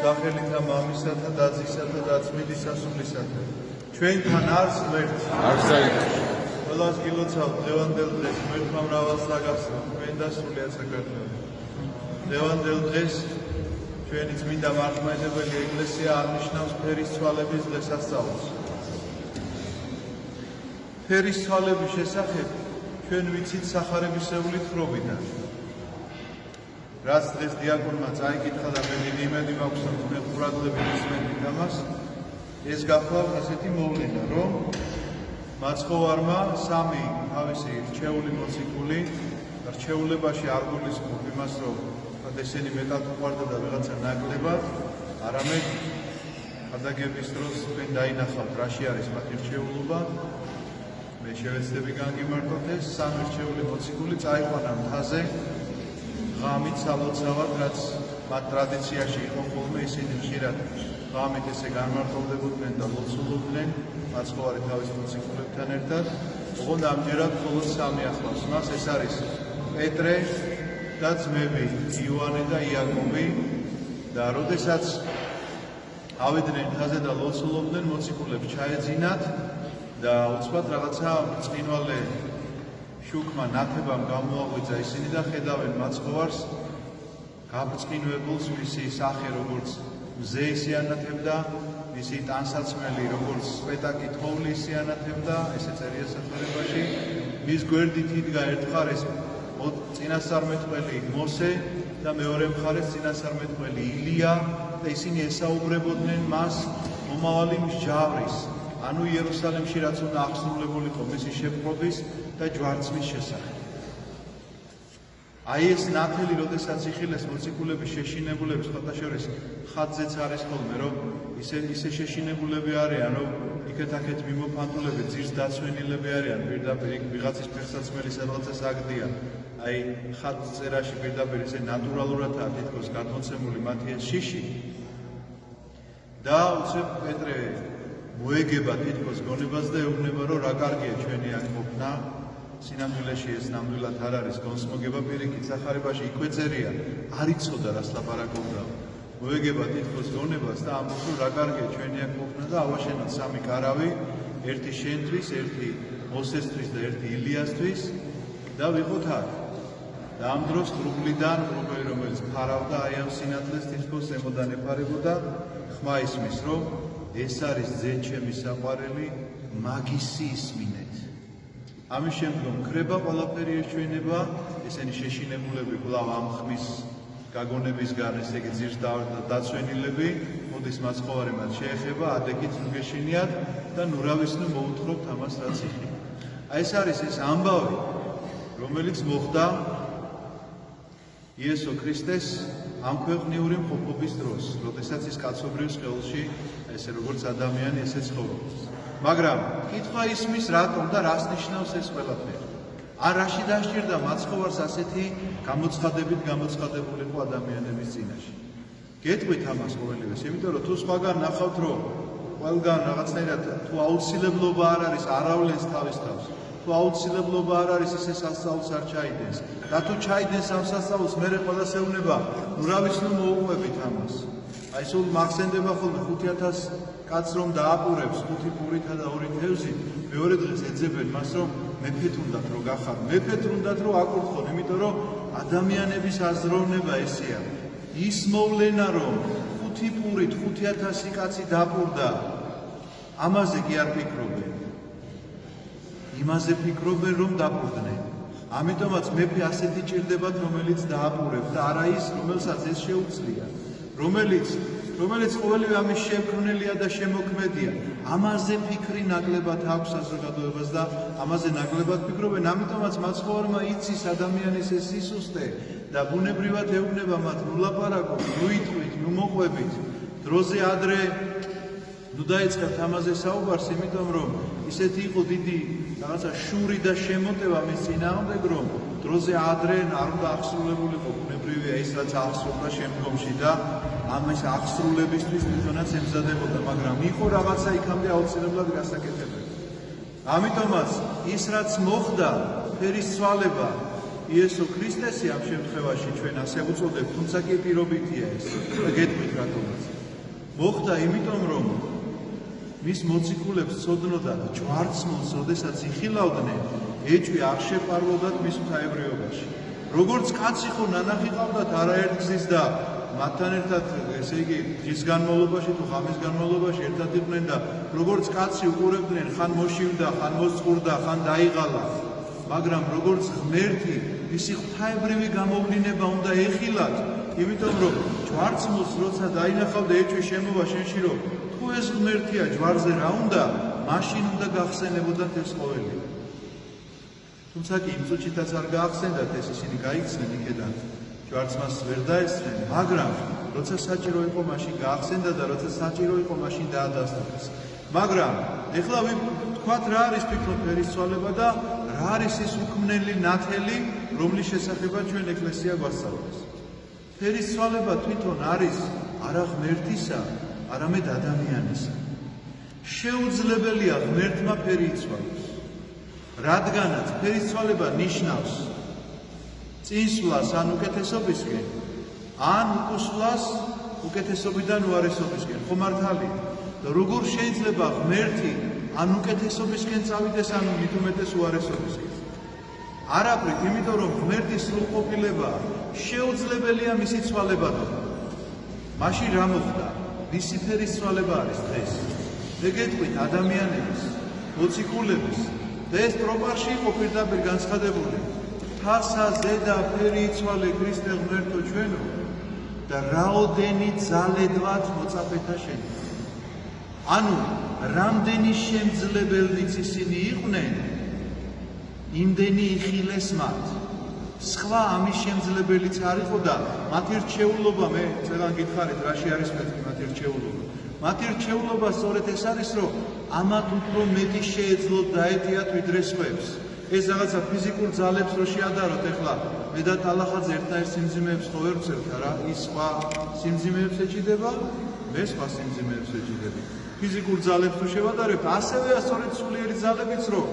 სახელითა მამისათა და ძისათა და წმინდისა სულისათა. ჩვენთან არს ღმერთი. არც საერთოდ. ყველას გილოცავთ დღევანდელ დღეს ღმერთმა მრავალ საგახსნათ თქვენ და სრულიად საქართველოს. დღევანდელ დღეს ჩვენი წმინდა მართლმადიდებელი ეკლესია აღნიშნავს ფერისცვალების დღესასწაულს. ფერისცვალების შესახებ ჩვენ ვიცით სახარებისეული თხრობიდან. რაც დღეს დიაკონმა წაიკითხა და მე დიდი იმედი მაქვს რომ თქვენ ყურადღებით ისმენთ ამას, ეს გახლავთ ასეთი მოვლენა, რომ მაცხოვარმა სამი თავისი რჩეული მოციქული რჩეულებაში არ გულისხმობ იმას, რომ ესენი მეტად უყვარდა და ვიღაცა ნაკლებად, არამედ ხადაგების დროს თქვენ დაინახავთ რაში არის მათი რჩეულობა. მე შევეცდები განგიმართოთ ეს სამი რჩეული მოციქული წაიყვანა მთაზე ღამით სალოცავად, რაც მათ ტრადიციაში იყო ხოლმე, ისინი ხშირად ღამით ესე განმარტოვდებოდნენ და ლოცულობდნენ მაცხოვარი თავის მოციქულებთან ერთად. ოღონდ ამჯერად მხოლოდ სამი ახლავს მას, ეს არის პეტრე და ძმები იოანე და იაკობი და როდესაც ავიდნენ მთაზე და ლოცულობდნენ, მოციქულებს ჩაეძინათ და უცბად რაღაცა ბრწყინვალე შუქმა ნათებამ გამოაღვიძა ისინი და ხედავენ მაცხოვარს გაბრწყინვებულს, მისი სახე როგორც მზე ისიანათებდა, მისი ტანსაცმელი როგორც სპეტაკი თოვლი ისიანათებდა, ესე წერია სახარებაში. მის გვერდით იდგა ერთ მხარეს წინასწარმეტყველი მოსე და მეორე მხარეს წინასწარმეტყველი ილია და ისინი ესაუბრებოდნენ მას მომავალი მსჯავრის, ანუ იერუსალიმში რაც უნდა აღსრულებულიყო მისი შეპყრობის და ჯვარცმის შესახებ. აი ეს ნათელი, როდესაც იხილეს მოციქულების შეშინებულების, სხვათა შორის ხატზეც არის ხოლმე, რომ ისე შეშინებულები არიან, რომ იქეთ-აქეთ მიმოფანტულები, ძირს დაცვენილები არიან, პირდაპირ ვიღაცის ფეხსაცმელი სადღაცას აგდიან. აი ხატწერაში პირდაპირ ისე ნატურალურადაა თითქოს გადმოცემული მათი ეს შიში. და უცებ პეტრე მოეგება თითქოს გონებას და ეუბნება, რომ რა კარგია ჩვენი აქ ყოფნა. სინამდვილეში ეს ნამდვილად არ არის გონსმოგება, პირიქით სახარებაში იქვე წერია, არ იცოდა რას ლაპარაკობდა. მოეგება თითქოს გონებას და ამბობს, რომ რა კარგია ჩვენი აქ ყოფნა და ავაშენოთ სამი კარავი, ერთი შენთვის, ერთი მოსესთვის და ერთი ილიასთვის და ვიყოთ აქ. და ამ დროს კრუბლიდან კრუბელი, რომელიც ფარავდა აი ამ სინათლეს, თითქოს ემოდან ეფარებოდა, ხმა ისმის, რომ ეს არის ძე ჩემი საყვარელი, მაგისი ისმინეთ. ამის შემდგომ ქრება ყველაფერი ერთჩვენება, ესენი შეშინებულები კვლავ ამ ხმის გაგონებისგან, ესე იგი ძირს დაცვენილები, მოდის მაცხოვარი მათ შეეხება, ადეგით ნუგეშინიათ და ნურავისნუ მოუთხრობთ ამას რაც იხილეთ. აი ეს არის ეს ამბავი, რომელიც მოხდა იესო ქრისტეს ამ ქვეყნიური მყოფობის დროს, როდესაც ის კაცობრიო სხეულში, ესე როგორც ადამიანი, ესე ცხოვრობს. მაგრამ კითხვა ისმის, რატომ და რას ნიშნავს ეს ყველაფერი? ან რაში დასჭირდა მაცხოვარს ასეთი გამოცხადებით გამოცხადებულიყო ადამიანების წინაშე? გეტყვით ამას ყოველივეს, იმიტომ რომ თუ სხვაგან ნახავთ, რომ ყველგან რაღაცნაირად თუ აუცილებლობა არ არის, არავლენს თავის თავს. თუ აუცილებლობა არ არის, ისე სასწაულს არ ჩაიდენს. და თუ ჩაიდენს ამ სასწაულს, მერე ყველას ეუბნება, ნურავის ნუ მოუყვებით ამას. აი სულ მახსენდება ხოლმე 5000 კაცს რომ დააპურებს 5 პურითა და 2 თევზით, მეორე დღეს ეძებენ მას, რომ მეფეთ უნდათ რომ გახარ, მეფეთ უნდათ რომ აკურთხონ, იმიტომ რომ ადამიანების აზროვნება ესეა. ის მოვლენა, რომ 5 პურით 5000 კაცი დაპურდა, ამაზე კი არ ფიქრობენ. იმაზე ფიქრობენ, რომ დაპურდნენ. ამიტომაც მეფე ასეთი ჭირდებათ, რომელიც დააპურებს და არა ის, რომელსაც ეს შეუძლია. რომელიც ყოველივე ამის შემქმნელია და შემოქმედია. ამაზე ფიქრი ნაკლებად აქვს საზოგადოებას და ამაზე ნაკლებად ფიქრობენ. ამიტომაც მაცხოვარმა იცის ადამიანის ეს სისუსტე და ბუნებრივად ეუბნება მათ, ნუ ლაპარაკობთ, ნუ იტყვით, ნუ მოყვებით. დროზე ადრე ნუ დაიწყებთ ამაზე საუბარს, იმიტომ რომ ისეთი იყო დიდი რაღაცა შური და შემოტევა მის წინააღმდეგ, რომ დროზე ადრე არ უნდა აღსრულებულიყო ბუნებრივია ის, რაც აღსრულდა შემდგომში და ამის აღსრულებისთვის თვითონაც ემზადებოდა, მაგრამ იყო რაღაცა იქამდე აუცილებლად გასაკეთებელი. ამიტომაც ის, რაც მოხდა, ფერისცვალება, იესო ქრისტესი ამ შემთხვევაში ჩვენ ასე უწოდებთ, თუმცა კი პირობითია ეს და გეტყვით რატომაც. მოხდა იმიტომ, რომ მის მოციქულებს ცოდნოდათ ჯვარცმულს, როდესაც იხილავდნენ, ეჭვი არ შეპარლოდათ მის მთა-ებრიობაში. როგორც კაცი ხო ნანახი ყავდათ არაერთ გზის და მათთან ერთად, ესე იგი, დღის განმავლობაში თუ ღამის განმავლობაში ერთად იყვნენ და როგორც კაცი უყურებდნენ, ხან მოშივდა, ხან მოსწყურდა, ხან დაიღალა, მაგრამ როგორც ღმერთი, მისი ღვთაებრივი გამოვლინება უნდა ეხილათ, იმიტომ რომ ჯვარცმულს როცა დაინახავდა ეჭვი შემოვა შენში, რომ თუ ეს ღმერთია ჯვარზე რა უნდა, მაშინ უნდა გახსენებოდათ ეს ყოველი. თუმცა კი იმ წუთშიც არ გაახსენდათ ეს, ისინი გაიქცნენ იქედან. ჯვარცმას ვერ დაესწრნენ, მაგრამ როცა საჭირო იყო მაშინ გაახსენდა და როცა საჭირო იყო მაშინ დაადასტურეს. მაგრამ ეხლა ვთქვათ რა არის თვითონ ფერისცვალება და რა არის ის უქმნელი ნათელი, რომლის შესახებაც ჩვენ ეკლესია გვასწავლებს. ფერისცვალება თვითონ არის არა ღმერთისა, არამედ ადამიანისა. შეუძლებელია ღმერთმა ფერი იცვალოს, რადგანაც ფერისცვალება ნიშნავს წინსვლას ან უკეთესობისკენ, ან უკუსვლას უკეთესობიდან უარესობისკენ. ხო მართალია? და როგორ შეიძლება ღმერთი ან უკეთესობისკენ წავიდეს, ან მით უმეტეს უარესობისკენ? არაფრით, იმიტომ რომ ღმერთის სრულყოფილება შეუძლებელია მისი ცვალებადობა. მაშინ რა მოხდა? მისი ფერისცვალება არის დღეს. ეგეთყვით ადამიანების, მოციქულების და ეს პროპარში იყო პირდაპირ განცხადებული. თასა ზედა ფერი იცვალე ქრისტე ღმერთო ჩვენო და რაოდენი ძალედვად მოწაფეთა შენ. ანუ რამდენი შემძლებელნიც ისინი იყვნენ, იმდენი იხილეს მათ. სხვა ამის შემძლებელიც არ იყო და მათი რჩეულობა, მე წელან გითხარით რაში არის მათი რჩეულობა. მათი რჩეულობა სწორედ ეს არის, რომ ამათ უფრო მეტი შეეძლოთ დაეტიათ ვიდრე სხვებს. ეს რაღაცა ფიზიკურ ძალებს რო შეადაროთ, ეხლა მე და ტალახაძე ერთნაირ სიმძიმეებს ხო ვერ ვწერთ არა, ის სხვა სიმძიმეებს ეჭიდება, მე სხვა სიმძიმეებს ეჭიდები. ფიზიკურ ძალებს თუ შევადარებთ, ასევეა სწორედ სულიერი ძალებიც, რომ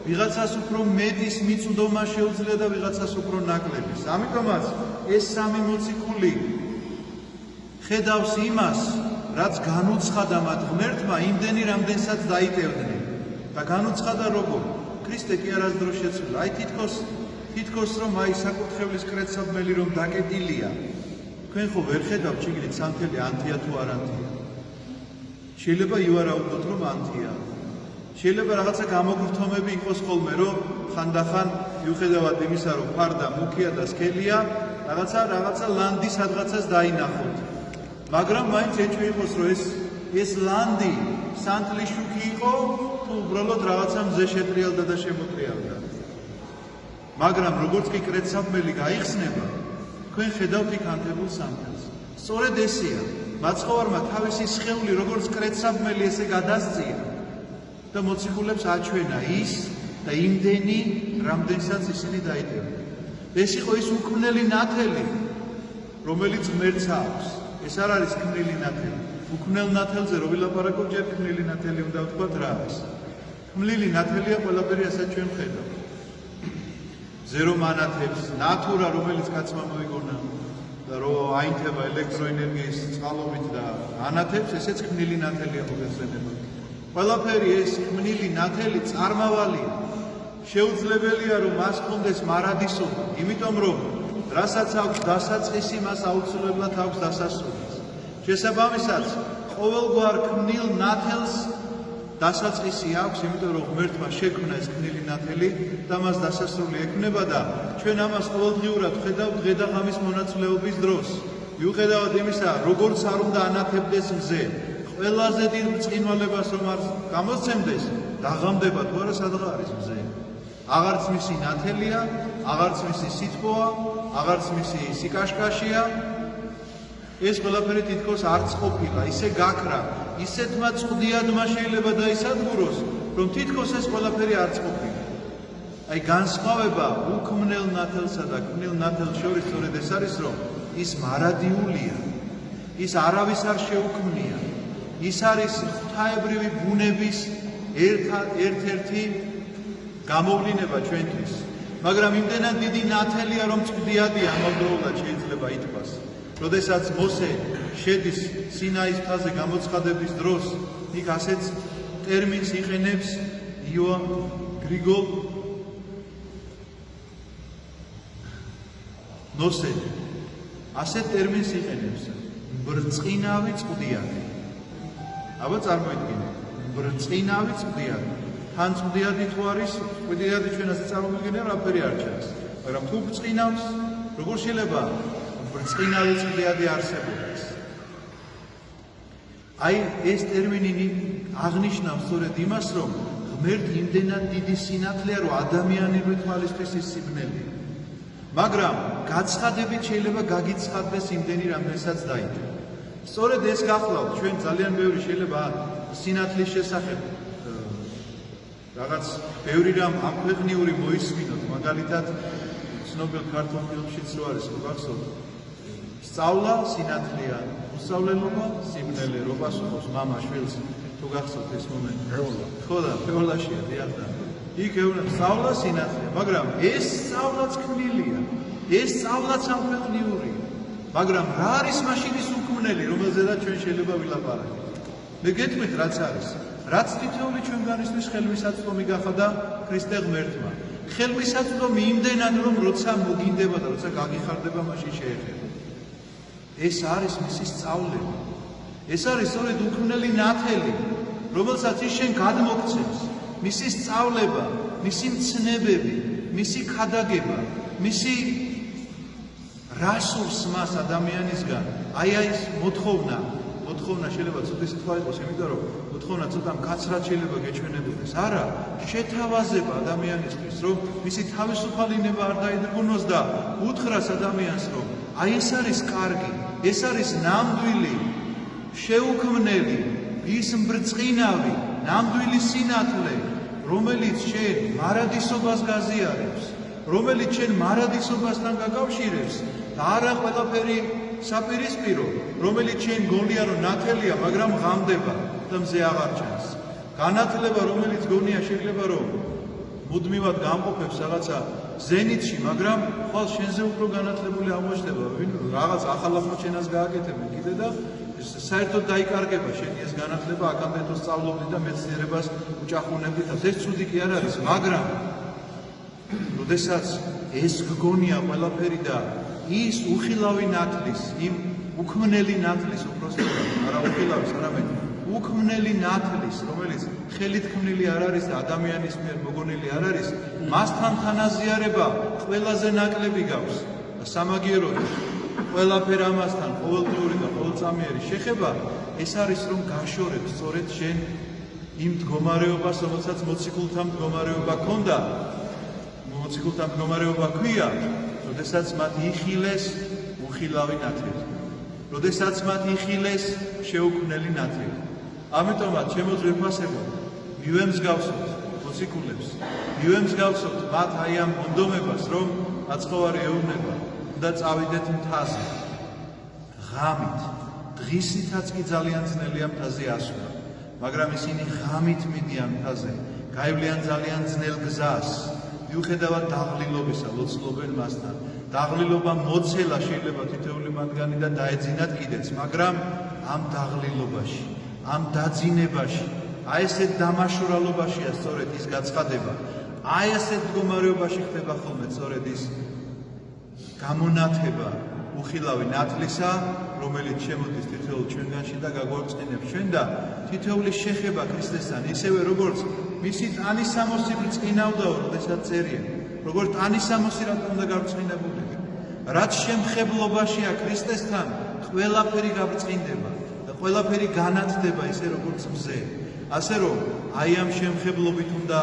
ვიღაცას უფრო მეტის მიწვდომა შეუძლია და ვიღაცას უფრო ნაკლების. ამიტომაც ეს სამი მოციქული ხედავს იმას, რაც განუცხადა მათ ღმერთმა იმდენი, რამდენსაც დაიტევდნენ. და განუცხადა როგორ? ქრისტე კი არასდროს შეცვლილა. აი თითქოს რომ აი საკურთხევლის კრეცაბმელი რომ დაკეტილია. თქვენ ხო ვერ ხედავთ შიგნით სანთელი ანთია თუ არ ანთია. შეიძლება ივარაუდოთ რომ ანთია. შეიძლება რაღაცა გამოგვრთომები იყოს ხოლმე, რომ ხანდახან მიუხედავად იმისა, რომ ფარდა მუქია და სქელია, რაღაცა ლანდი სადღაცას დაინახოთ. მაგრამ მაინც ეჭვი იყოს, რომ ეს ლანდი სანთლის შუქი იყო, თუ უბრალოდ რაღაცა მზე შეტრიალდა და შემოტრიალდა. მაგრამ როგორც კი კრეცაბმელი გაიხსნება, თქვენ ხედავთ იქ ანთებულ სანთელს. სწორედ ესეა, მაცხოვარმა თავისი სხეული როგორც კრეცაბმელი ესე გადასწია და მოციქულებს აჩვენა ის და იმდენი, რამდენსაც ისინი დაიტევდნენ. ეს იყო ის უქმნელი ნათელი, რომელიც ღმერთს აქვს. ეს არ არის ქმნილი ნათელი. უქმნელ ნათელზე რო ვილაპარაკობ, ჯერ ქმნილი ნათელი უნდა ვთქვათ რა არის. ქმნილი ნათელია ყველაფერი, ასაც ჩვენ ვხედავთ. ზერო მანათებს, ნატურა, რომელიც კაცმა მოიგონა და რო აინთება ელექტროენერგიის წყალობით და ანათებს, ესეც ქმნილი ნათელია მოგეხსენება. ყველაფერი ეს ქმნილი ნათელი წარმავალია. შეუძლებელია რომ მას ჰქონდეს მარადისობა, იმიტომ რომ რასაც აქვს დასაწყისი, მას აუცილებლად აქვს დასასრული. შესაბამისად, ყოველგვარ ქმნილ ნათელს დასაწყისი აქვს, იმიტომ რომ ღმერთმა შექმნა ეს ქმნილი ნათელი და მას დასასრული ექნება და ჩვენ ამას ყოველდღიურად ვხედავთ დღე და ღამის მონაცვლეობის დროს. მიუხედავად იმისა, როგორც არ უნდა ანათებდეს მზე, ყველაზე დიდ ბრწყინვალებას რომ არ გამოსცემდეს, დაღამდება თუ არა სადღა არის მზე. აღარც მისი ნათელია, აღარც მისი სითბოა, აღარც მისი სიკაშკაშია. ეს ყველაფერი თითქოს არც ყოფილა, ისე გაქრა, ისეთმა წვდიადმა შეიძლება დაისადგუროს, რომ თითქოს ეს ყველაფერი არც ყოფილა. აი განსხვავება უქმნელ ნათელსა და ქმნილ ნათელს შორის სწორედ ეს არის, რომ ის მარადიულია, ის არავის არ შეუქმნია, ის არის ღვთაებრივი ბუნების ერთ-ერთი გამოვლინება ჩვენთვის. მაგრამ იმდენად დიდი ნათელია, რომ წვდიადია ამავდროულად შეიძლება ითქვას. როდესაც მოსე შედის სინაის მთაზე გამოცხადების დროს, იქ ასეც ტერმინს იყენებს გრიგოლ ნოსე. ასეთ ტერმინს იყენებს ბრწყინავი წვდიადი. აბა წარმოიდგინეთ, ბრწყინავი წვდიადი. თან წვდიადი თუ არის, წვდიადი ჩვენ ასე წარმოვიდგინე, რაფერი არ ჩანს. მაგრამ თუ ბრწყინავს, როგორ შეიძლება ბრწყინავი წვდიადი არსებობდეს? აი ეს ტერმინი აღნიშნავს სწორედ იმას, რომ ღმერთ იმდენად დიდი სინათლეა, რომ ადამიანური თვალისთვის ის სიბნელეა. მაგრამ გაცხადებით შეიძლება გაგიცხადდეს იმდენი, რამდენსაც დაიწყო. სწორედ ეს გახლავთ, ჩვენ ძალიან ბევრი შეიძლება სინათლის შესახებ რაღაც ბევრი რამ ამქვეყნიური მოისმინოთ, მაგალითად ცნობილ ქართულ ფილმშიც რო არის, ხო გახსოვთ? სწავლა სინათლეა, უსწავლელობა სიბნელე, რო პასუხობს მამა შვილს, თუ გახსოვთ ეს მომენტი. ხო და ფეოლაშია, დიახ და იქ ეუბნება სწავლა სინათლეა, მაგრამ ეს სწავლაც ქმნილია, ეს სწავლაც ამქვეყნიურია. მაგრამ რა არის მაშინ ის უქმნელი, რომელზედაც ჩვენ შეიძლება ვილაპარაკოთ? მე გეტყვით რაც არის. რაც თითოეული ჩვენგანისთვის ხელმისაწვდომი გახადა ქრისტე ღმერთმა. ხელმისაწვდომი იმდენად, რომ როცა მოგინდება და როცა გაგიხარდება, მაშინ შეეხება. ეს არის მისი სწავლება. ეს არის სწორედ უქმნელი ნათელი, რომელსაც ის შენ გადმოგცემს. მისი სწავლება, მისი მცნებები, მისი ქადაგება, მისი რასურს მას ადამიანისგან. აი ეს მოთხოვნა შეიძლება ცოტა სიტყვა იყოს, იმიტომ რომ მოთხოვნა ცოტა მკაცრად შეიძლება გეჩვენებოდეს. არა, შეთავაზება ადამიანისთვის, რომ მისი თავისუფალი ნება არ დაიძრგუნოს და უთხრას ადამიანს, რომ აი ეს არის კარგი, ეს არის ნამდვილი, შეუქმნელი, ის მბრწყინავი, ნამდვილი სინათლე, რომელიც შენ მარადისობას გაზიარებს, რომელიც შენ მარადისობასთან გაკავშირებს და არა ყველაფერი საპირისპირო, რომელიც შენ გონია რომ ნათელია, მაგრამ ღამდება და მზე აღარ ჩანს. განათლება, რომელიც გონია შეიძლება რომ მუდმივად გამყოფებს რაღაცა ზენიტში, მაგრამ ხვალ შენზე უფრო განათლებული აღმოჩნდება, რაღაც ახალ შენას გააკეთებენ კიდე და საერთოდ დაიკარგება შენი ეს განათლება, აქამდე თუ სწავლობდი და მეცნიერებას უჭახუნებდი და ეს ცუდი კი არ არის, მაგრამ როდესაც ეს გგონია ყველაფერი და ის უხილავი ნათლის, იმ უქმნელი ნათლის უпростоრად, არა უხილავის, არამედ უქმნელი ნათლის, რომელიც ხელით ქმნილი არ არის და ადამიანის მიერ მოგონილი არ არის, მასთან თანაზიარება ყველაზე ნაკლები გაქვს და სამაგიეროდ ყველაფერ ამასთან ყოველდღიური და ყოველწამიერი შეხება ეს არის რომ გაშორებს სწორედ შენ იმ მდგომარეობას, რომელსაც მოციქულთა მდგომარეობა ჰქონდა, მოციქულთა მდგომარეობა ქვია, როდესაც მათ იხილეს უხილავი ნათელი, როდესაც მათ იხილეს შეუქმნელი ნათელი. ამიტომაც ჩემო ძვირფასებო, მივემსგავსოთ მოციქულებს, მივემსგავსოთ მათ აი ამ მონდომებას, რომ აცხოვარი ეუბნება და წავიდეთ მთაზე. ღამით, დღისითაც კი ძალიან ძნელია მთაზე ასვლა, მაგრამ ისინი ღამით მიდიან მთაზე, გაივლიან ძალიან ძნელ გზას. მიუხედავად დაღლილობისა, ლოცულობენ მასთან. დაღლილობა მოცელა შეიძლება თითოეული მათგანი და დაეძინათ კიდეც, მაგრამ ამ დაღლილობაში, ამ დაძინებაში, აი ესეთ დამაშურალობაშია სწორედ ის გაცხადება. აი ესეთ მდგომარეობაში ხდება ხოლმე სწორედ ის გამონათება უხილავი ნათლისა, რომელიც შემოდის თითოეულ ჩვენგანში და გაგვარწყინებს ჩვენ და თითოეული შეხება ქრისტესთან, ისევე როგორც მისი ტანისამოსი ბრწყინავდაო, როდესაც წერია, როგორც ტანისამოსი რატომ უნდა გაბრწყინებოდეს? რაც შემხებლობაშია ქრისტესთან, ყველაფერი გაბრწყინდება და ყველაფერი განათდება ისე როგორც მზე. ასე რომ, აი ამ შემხებლობით უნდა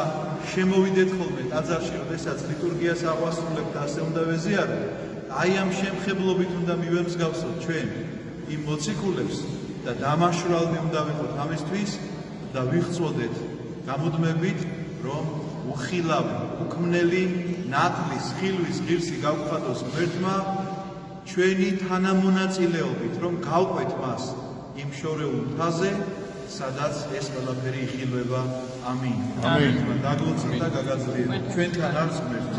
შემოვიდეთ ხოლმე ტაძარში, როდესაც ლიტურგიას აღვასრულებთ, ასე უნდა ვეზიაროთ. აი ამ შემხებლობით უნდა მივემსგავსოთ ჩვენ იმ მოციქულებს და დამაშვრალნი უნდა ვიყოთ ამისთვის და ვიხწოდეთ გამუდმებით, რომ უხილავი, უქმნელი ნათლის, ხილვის ღირსი გავხადოს ღმერთმა ჩვენი თანამონაწილეობით, რომ გავყვეთ მას იმ შორეულ მთაზე, სადაც ეს ყველაფერი იხილვება. ამინ. ამინ. დაგლოცოთ და გაგაძლიეროთ. ჩვენთან არის ღმერთი.